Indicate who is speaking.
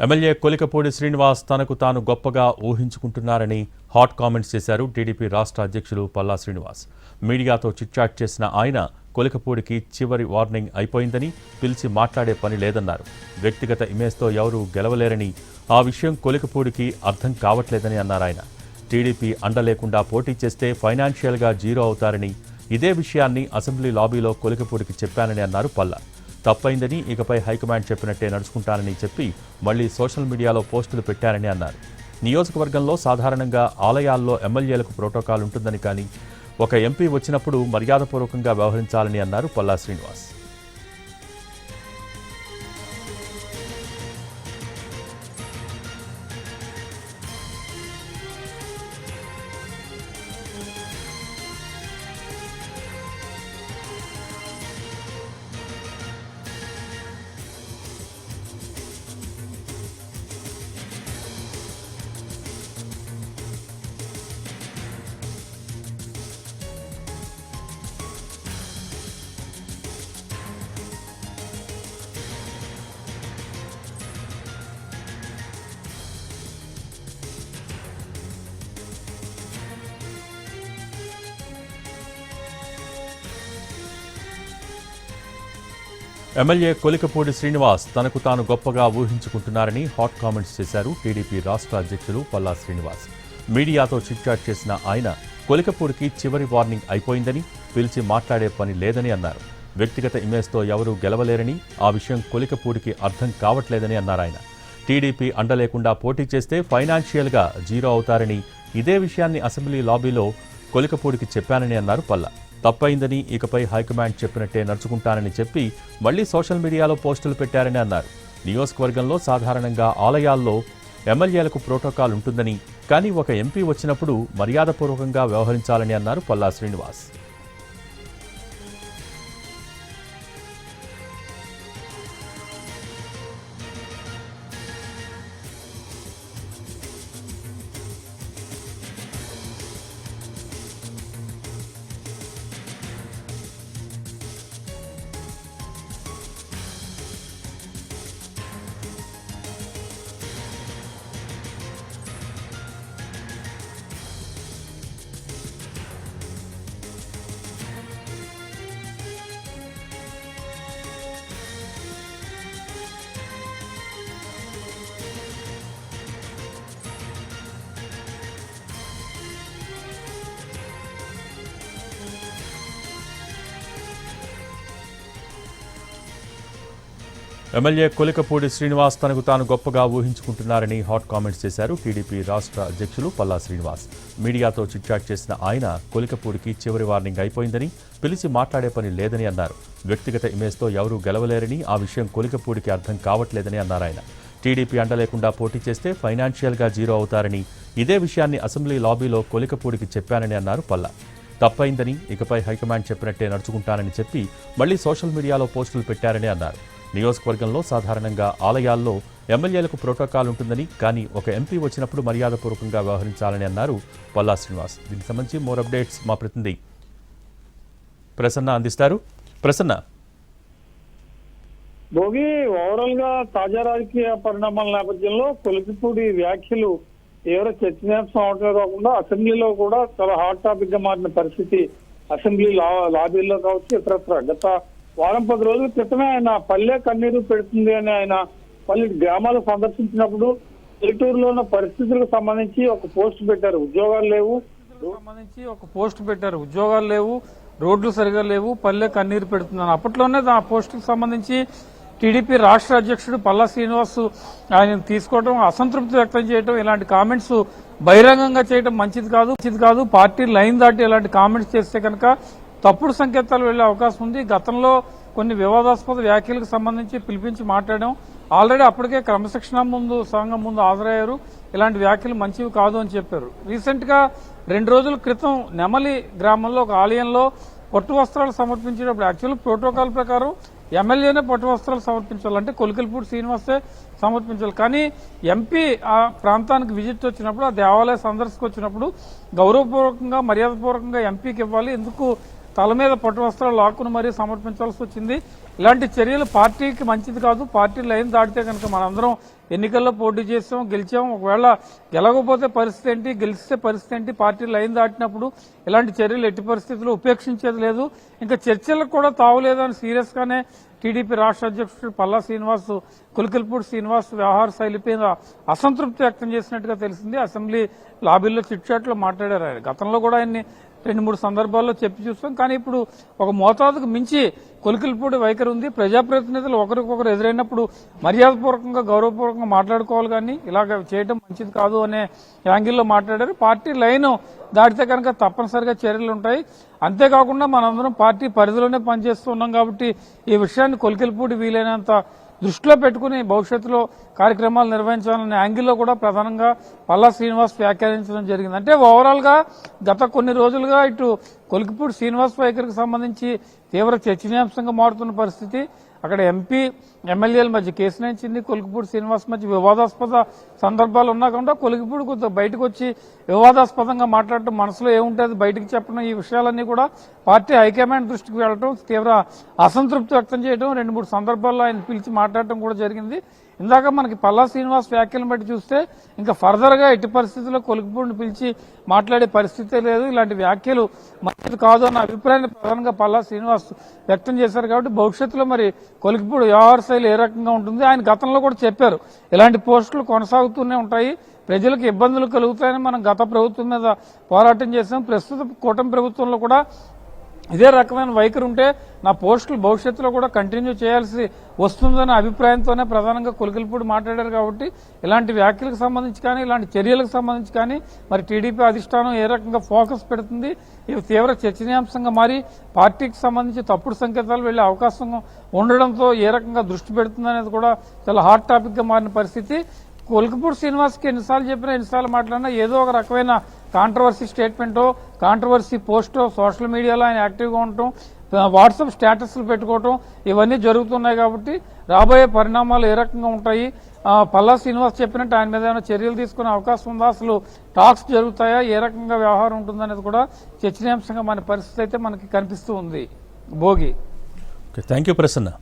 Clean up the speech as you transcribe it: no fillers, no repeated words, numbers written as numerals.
Speaker 1: MLA Kolikapudi Srinivas తనకు తాను గొప్పగా ఊహించుకుంటున్నారని హాట్ కామెంట్స్ చేశారు టీడీపీ రాష్ట్ర అధ్యక్షులు పల్లా శ్రీనివాస్. మీడియాతో చిట్చాట్ చేసిన ఆయన కొలికపూడికి చివరి వార్నింగ్ అయిపోయిందని, పిలిచి మాట్లాడే పని లేదన్నారు. వ్యక్తిగత ఇమేజ్తో ఎవరూ గెలవలేరని, ఆ విషయం కొలికపూడికి అర్థం కావట్లేదని అన్నారు ఆయన. టీడీపీ అండ లేకుండా పోటీ చేస్తే ఫైనాన్షియల్గా జీరో అవుతారని, ఇదే విషయాన్ని అసెంబ్లీ లాబీలో కొలికపూడికి చెప్పానని అన్నారు పల్లా. తప్పైందని, ఇకపై హైకమాండ్ చెప్పినట్టే నడుచుకుంటానని చెప్పి మళ్లీ సోషల్ మీడియాలో పోస్టులు పెట్టారని అన్నారు. నియోజకవర్గంలో సాధారణంగా ఆలయాల్లో ఎమ్మెల్యేలకు ప్రోటోకాల్ ఉంటుందని, కానీ ఒక ఎంపీ వచ్చినప్పుడు మర్యాదపూర్వకంగా వ్యవహరించాలని అన్నారు పల్లా శ్రీనివాస్. ఎమ్మెల్యే కొలికపూడి శ్రీనివాస్ తనకు తాను గొప్పగా ఊహించుకుంటున్నారని హాట్ కామెంట్స్ చేశారు టీడీపీ రాష్ట్ర అధ్యక్షులు పల్లా శ్రీనివాస్. మీడియాతో చిట్చాట్ చేసిన ఆయన కొలికపూడికి చివరి వార్నింగ్ అయిపోయిందని, పిలిచి మాట్లాడే పని లేదని అన్నారు. వ్యక్తిగత ఇమేజ్తో ఎవరూ గెలవలేరని, ఆ విషయం కొలికపూడికి అర్థం కావట్లేదని అన్నారు ఆయన. టీడీపీ అండ లేకుండా పోటీ చేస్తే ఫైనాన్షియల్గా జీరో అవుతారని, ఇదే విషయాన్ని అసెంబ్లీ లాబీలో కొలికపూడికి చెప్పానని అన్నారు పల్లా. తప్పైందని, ఇకపై హైకమాండ్ చెప్పినట్టే నడుచుకుంటానని చెప్పి మళ్లీ సోషల్ మీడియాలో పోస్టులు పెట్టారని అన్నారు. నియోజకవర్గంలో సాధారణంగా ఆలయాల్లో ఎమ్మెల్యేలకు ప్రోటోకాల్ ఉంటుందని, కానీ ఒక ఎంపీ వచ్చినప్పుడు మర్యాదపూర్వకంగా వ్యవహరించాలని అన్నారు పల్లా శ్రీనివాస్. ఎమ్మెల్యే కొలికపూడి శ్రీనివాస్ తనకు తాను గొప్పగా ఊహించుకుంటున్నారని హాట్ కామెంట్స్ చేశారు టీడీపీ రాష్ట్ర అధ్యక్షులు పల్లా శ్రీనివాస్. మీడియాతో చిట్చాట్ చేసిన ఆయన కొలికపూడికి చివరి వార్నింగ్ అయిపోయిందని, పిలిచి మాట్లాడే పని లేదని అన్నారు. వ్యక్తిగత ఇమేజ్తో ఎవరూ గెలవలేరని, ఆ విషయం కొలికపూడికి అర్థం కావట్లేదని అన్నారు ఆయన. టీడీపీ అండ లేకుండా పోటీ చేస్తే ఫైనాన్షియల్గా జీరో అవుతారని, ఇదే విషయాన్ని అసెంబ్లీ లాబీలో కొలికపూడికి చెప్పానని అన్నారు పల్లా. తప్పైందని, ఇకపై హైకమాండ్ చెప్పినట్టే నడుచుకుంటానని చెప్పి మళ్లీ సోషల్ మీడియాలో పోస్టులు పెట్టారని అన్నారు. నియోజకవర్గంలో సాధారణంగా ఆలయాల్లో ఎమ్మెల్యేలకు ప్రోటోకాల్ ఉంటుందని, కానీ ఒక ఎంపీ వచ్చినప్పుడు మర్యాదపూర్వకంగా వ్యవహరించాలని అన్నారు పల్లా శ్రీనివాస్. దీనికి సంబంధించి మోర్ అప్డేట్స్ మా ప్రతినిధి ప్రసన్న అందిస్తారు. ప్రసన్న,
Speaker 2: భోగి ఓవరాల్ గా తాజా రాజకీయ పరిణామాల నేపథ్యంలో కొలికపూడి వ్యాఖ్యలు ఎవరో చర్చనీయాంశం అవటమే కాకుండా అసెంబ్లీలో కూడా చాలా హాట్ టాపిక్ గా మారిన పరిస్థితి అసెంబ్లీ లాబీల్లో కావచ్చు, ఇతరత్ర. గత వారం 10 రోజుల క్రితమే ఆయన పల్లె కన్నీరు పెడుతుంది అని ఆయన పల్లె గ్రామాలు సందర్శించినప్పుడు పల్లెటూరులో ఉన్న పరిస్థితులకు సంబంధించి ఒక పోస్ట్ పెట్టారు.
Speaker 3: ఉద్యోగాలు లేవు, రోడ్లు సరిగా లేవు, పల్లె కన్నీరు పెడుతున్నాను. అప్పట్లోనే ఆ పోస్ట్ కు సంబంధించి టీడీపీ రాష్ట్ర అధ్యక్షుడు పల్లా శ్రీనివాస్ ఆయన తీసుకోవడం, అసంతృప్తి వ్యక్తం చేయడం, ఇలాంటి కామెంట్స్ బహిరంగంగా చేయడం మంచిది కాదు. పార్టీ లైన్ దాటి ఇలాంటి కామెంట్స్ చేస్తే కనుక తప్పుడు సంకేతాలు వెళ్లే అవకాశం ఉంది. గతంలో కొన్ని వివాదాస్పద వ్యాఖ్యలకు సంబంధించి పిలిపించి మాట్లాడడం, ఆల్రెడీ అప్పటికే క్రమశిక్షణ సంఘం ముందు హాజరయ్యారు. ఇలాంటి వ్యాఖ్యలు మంచివి కాదు అని చెప్పారు. రీసెంట్ గా 2 రోజుల క్రితం నెమలి గ్రామంలో ఒక ఆలయంలో పట్టు వస్త్రాలు సమర్పించేటప్పుడు యాక్చువల్ ప్రోటోకాల్ ప్రకారం ఎమ్మెల్యేనే పట్టు వస్త్రాలు సమర్పించాలి, అంటే కొలికపూడి శ్రీనివాసే సమర్పించాలి. కానీ ఎంపీ ఆ ప్రాంతానికి విజిట్ వచ్చినప్పుడు, ఆ దేవాలయ సందర్శకు వచ్చినప్పుడు గౌరవపూర్వకంగా మర్యాదపూర్వకంగా ఎంపీకి ఇవ్వాలి, ఎందుకు తల మీద పట్టు వస్త్రాలు లాక్కుని మరీ సమర్పించాల్సి వచ్చింది. ఇలాంటి చర్యలు పార్టీకి మంచిది కాదు. పార్టీ లైన్ దాటితే కనుక మనందరం ఎన్నికల్లో పోటీ చేసాం, గెలిచాం. ఒకవేళ గెలవకపోతే పరిస్థితి ఏంటి, గెలిస్తే పరిస్థితి ఏంటి? పార్టీ లైన్ దాటినప్పుడు ఇలాంటి చర్యలు ఎట్టి పరిస్థితుల్లో ఉపేక్షించేది లేదు. ఇంకా చర్చలకు కూడా తావులేదని సీరియస్ గానే టీడీపీ రాష్ట్ర అధ్యక్షుడు పల్లా శ్రీనివాస్, కొలికలపూడి శ్రీనివాస్ వ్యవహార శైలిపై అసంతృప్తి వ్యక్తం చేసినట్టుగా తెలిసింది. అసెంబ్లీ లాబీల్లో చిట్చాట్లో మాట్లాడారు. ఆయన గతంలో కూడా ఆయన్ని 2-3 సందర్భాల్లో చెప్పి చూస్తాం. కానీ ఇప్పుడు ఒక మోతాదుకు మించి కొలికలపూడి వైఖరి ఉంది. ప్రజాప్రతినిధులు ఒకరికొకరు ఎదురైనప్పుడు మర్యాదపూర్వకంగా గౌరవపూర్వకంగా మాట్లాడుకోవాలి, కానీ ఇలాగ చేయడం మంచిది కాదు అనే యాంగిల్లో మాట్లాడారు. పార్టీ లైన్ దాటితే కనుక తప్పనిసరిగా చర్యలు ఉంటాయి. అంతేకాకుండా మనందరం పార్టీ పరిధిలోనే పనిచేస్తున్నాం కాబట్టి ఈ విషయాన్ని కొలికలపూడి వీలైనంత దృష్టిలో పెట్టుకుని భవిష్యత్తులో కార్యక్రమాలు నిర్వహించాలనే యాంగిల్లో కూడా ప్రధానంగా పల్లా శ్రీనివాస్ వ్యాఖ్యానించడం జరిగింది. అంటే ఓవరాల్ గా గత కొన్ని రోజులుగా ఇటు కొలికపూడి శ్రీనివాస్ వైఖరికి సంబంధించి తీవ్ర చర్చనీయాంశంగా మారుతున్న పరిస్థితి. అక్కడ ఎంపీ ఎమ్మెల్యేల మధ్య కేసునేంచింది, కొలికపూడి శ్రీనివాస్ మధ్య వివాదాస్పద సందర్భాలు ఉన్నా కూడా కొలికపూడి కొంత బయటకు వచ్చి వివాదాస్పదంగా మాట్లాడటం, మనసులో ఏముంటుంది బయటకు చెప్పడం, ఈ విషయాలన్నీ కూడా పార్టీ హైకమాండ్ దృష్టికి వెళ్లడం, తీవ్ర అసంతృప్తి వ్యక్తం చేయడం, 2-3 సందర్భాల్లో ఆయన పిలిచి మాట్లాడటం కూడా జరిగింది. ఇందాక మనకి పల్లా శ్రీనివాస్ వ్యాఖ్యలను బట్టి చూస్తే ఇంకా ఫర్దర్ గా ఎట్టి పరిస్థితుల్లో కొలికపూడిని పిలిచి మాట్లాడే పరిస్థితే లేదు. ఇలాంటి వ్యాఖ్యలు మంచిది కాదు అన్న అభిప్రాయాన్ని ప్రధానంగా పల్లా శ్రీనివాస్ వ్యక్తం చేశారు. కాబట్టి భవిష్యత్తులో మరి కొలికపూడి వ్యవహార శైలి ఏ రకంగా ఉంటుంది, ఆయన గతంలో కూడా చెప్పారు ఇలాంటి పోస్టులు కొనసాగుతూనే ఉంటాయి, ప్రజలకు ఇబ్బందులు కలుగుతాయని మనం గత ప్రభుత్వం మీద పోరాటం చేశాం. ప్రస్తుత కూటమి ప్రభుత్వంలో కూడా ఇదే రకమైన వైఖరి ఉంటే నా పోస్టులు భవిష్యత్తులో కూడా కంటిన్యూ చేయాల్సి వస్తుందనే అభిప్రాయంతోనే ప్రధానంగా కొలికలపూడి మాట్లాడారు. కాబట్టి ఇలాంటి వ్యాఖ్యలకు సంబంధించి కానీ ఇలాంటి చర్యలకు సంబంధించి కానీ మరి టీడీపీ అధిష్టానం ఏ రకంగా ఫోకస్ పెడుతుంది, ఇవి తీవ్ర చర్చనీయాంశంగా మారి పార్టీకి సంబంధించి తప్పుడు సంకేతాలు వెళ్లే అవకాశం ఉండడంతో ఏ రకంగా దృష్టి పెడుతుంది అనేది కూడా చాలా హాట్ టాపిక్ గా మారిన పరిస్థితి. కొలికపూడి శ్రీనివాస్కి ఎన్నిసార్లు చెప్పినా ఎన్నిసార్లు మాట్లాడినా ఏదో ఒక రకమైన కాంట్రవర్సీ స్టేట్మెంటో కాంట్రవర్సీ పోస్టో సోషల్ మీడియాలో ఆయన యాక్టివ్గా ఉండటం, వాట్సాప్ స్టేటస్లు పెట్టుకోవటం ఇవన్నీ జరుగుతున్నాయి. కాబట్టి రాబోయే పరిణామాలు ఏ రకంగా ఉంటాయి, పల్లా శ్రీనివాస్ చెప్పినట్టు ఆయన మీద ఏమైనా చర్యలు తీసుకునే అవకాశం ఉందా, అసలు టాక్స్ జరుగుతాయా, ఏ రకంగా వ్యవహారం ఉంటుందనేది కూడా చర్చనీయాంశంగా మన పరిస్థితి అయితే మనకి కనిపిస్తూ ఉంది. భోగి.
Speaker 1: Thank you Prasanna.